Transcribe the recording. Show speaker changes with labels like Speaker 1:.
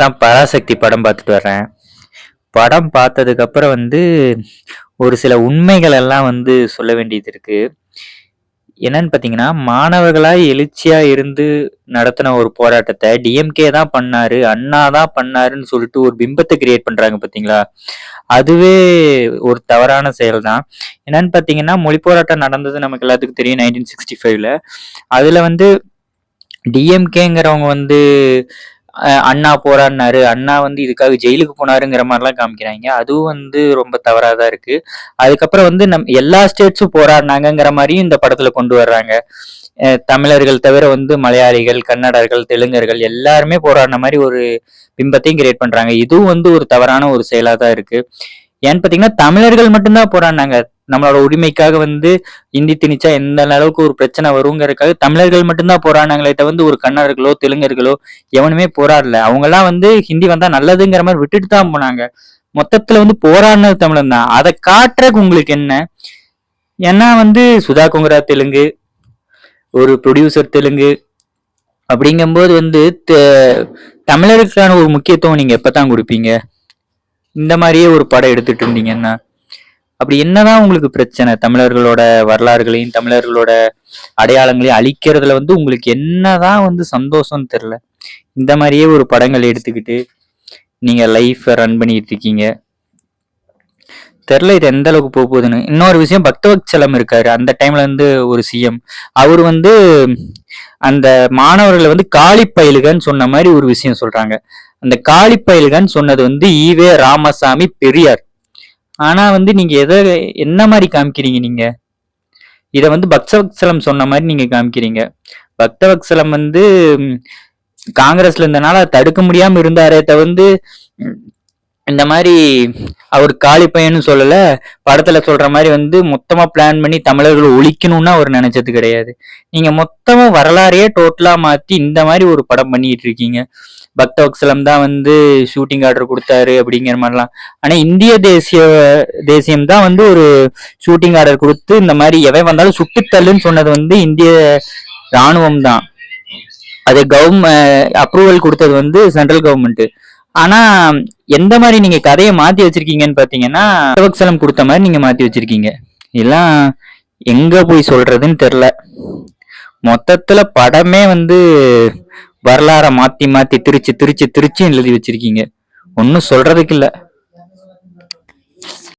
Speaker 1: தான் பராசக்தி படம் பார்த்துட்டு வர்றேன். படம் பார்த்ததுக்கு அப்புறம் ஒரு சில உண்மைகள் எல்லாம் சொல்ல வேண்டியது இருக்கு. என்னன்னு பார்த்தீங்கன்னா, மாணவர்களா எழுச்சியா இருந்து நடத்தின ஒரு போராட்டத்த டிஎம்கே தான் பண்ணாரு, அண்ணா தான் பண்ணாருன்னு சொல்லிட்டு ஒரு பிம்பத்த கிரியேட் பண்றாங்க பார்த்தீங்களா? அதுவே ஒரு தவறான செயல் தான். என்னன்னு பார்த்தீங்கன்னா, மொழி போராட்டம் நடந்தது நமக்கு எல்லாத்துக்கும் தெரியும் 1965ல. அதுல டிஎம்கேங்கிறவங்க அண்ணா போராடினாரு, அண்ணா இதுக்காக ஜெயிலுக்கு போனாருங்கிற மாரிலாம் காமிக்கிறாய்ங்க. அதுவும் ரொம்ப தவறா தான் இருக்கு. அதுக்கப்புறம் எல்லா ஸ்டேட்ஸும் போராடினாங்கங்கிற மாரியும் இந்த படத்துல கொண்டு வர்றாங்க. தமிழர்கள் தவிர மலையாளிகள், கன்னடர்கள், தெலுங்கர்கள் எல்லாருமே போராடின மாரி ஒரு பிம்பத்தையும் கிரியேட் பண்றாங்க. இதுவும் ஒரு தவறான ஒரு செயலா தான் இருக்கு. ஏன்னு பார்த்தீங்கன்னா, தமிழர்கள் மட்டும் தான் போராடினாங்க. நம்மளோட உரிமைக்காக இந்தி திணிச்சா எந்த அளவுக்கு ஒரு பிரச்சனை வருங்கிறதுக்காக தமிழர்கள் மட்டும்தான் போராடினாங்களே தவிர ஒரு கன்னடர்களோ, தெலுங்கர்களோ எவனுமே போராடல. அவங்கலாம் ஹிந்தி வந்தா நல்லதுங்கிற மாரி விட்டுட்டு தான் போனாங்க. மொத்தத்துல போராடினது தமிழன் தான். அதை காட்டுறதுக்கு உங்களுக்கு என்ன? ஏன்னா சுதா கொங்கரா தெலுங்கு, ஒரு ப்ரொடியூசர் தெலுங்கு அப்படிங்கும்போது தமிழருக்கான ஒரு முக்கியத்துவம் நீங்க எப்பதான் கொடுப்பீங்க? இந்த மாதிரியே ஒரு படம் எடுத்துட்டு இருந்தீங்கன்னா அப்படி என்னதான் உங்களுக்கு பிரச்சனை? தமிழர்களோட வரலாறுகளையும் தமிழர்களோட அடையாளங்களையும் அழிக்கிறதுல உங்களுக்கு என்னதான் சந்தோஷம்னு தெரியல. இந்த மாதிரியே ஒரு படங்கள் எடுத்துக்கிட்டு நீங்க லைஃப் ரன் பண்ணிட்டு இருக்கீங்க. தெரியல இது எந்த அளவுக்கு போக போகுதுன்னு. இன்னொரு விஷயம், பக்தவத்சலம் இருக்காரு அந்த டைம்ல ஒரு சிஎம். அவர் அந்த மாணவர்களை காலி பயிலுகன்னு சொன்ன மாதிரி ஒரு விஷயம் சொல்றாங்க. அந்த காலி பயிலுகன்னு சொன்னது ஈவே ராமசாமி பெரியார். ஆனா நீங்க என்ன மாதிரி காமிக்கிறீங்க? நீங்க இத பக்தவத்சலம் சொன்ன மாதிரி நீங்க காமிக்கிறீங்க. பக்தவத்சலம் காங்கிரஸ்ல இருந்தனால தடுக்க முடியாம இருந்தாரே இந்த மாதிரி அவர் காலி பையன்னு சொல்லல, படத்துல சொல்ற மாதிரி மொத்தமா பிளான் பண்ணி தமிழர்களை ஒழிக்கணும்னு அவர் நினைச்சது கிடையாது. நீங்க மொத்தமா வரலாறையே டோட்டலா மாத்தி இந்த மாதிரி ஒரு படம் பண்ணிட்டு இருக்கீங்க. பக்தவத்சலம் தான் ஷூட்டிங் ஆர்டர் கொடுத்தாரு அப்படிங்கிற மாதிரிலாம். ஆனா இந்திய தேசியம் தான் ஒரு ஷூட்டிங் ஆர்டர் கொடுத்து இந்த மாதிரி எவன் வந்தாலும் சுட்டுத்தள்ளுன்னு சொன்னது இந்திய ராணுவம் தான். அது அப்ரூவல் கொடுத்தது சென்ட்ரல் கவர்மெண்ட். ஆனா எந்த மாதிரி நீங்க கதையை மாத்தி வச்சிருக்கீங்கன்னு பாத்தீங்கன்னா, பக்தவத்சலம் கொடுத்த மாதிரி நீங்க மாத்தி வச்சிருக்கீங்க. இதெல்லாம் எங்க போய் சொல்றதுன்னு தெரியல. மொத்தத்துல படமே வரலாற மாத்தி மாத்தி திருச்சி திருச்சி திருச்சி எழுதி வச்சிருக்கீங்க. ஒன்னும் சொல்றதுக்கு இல்ல.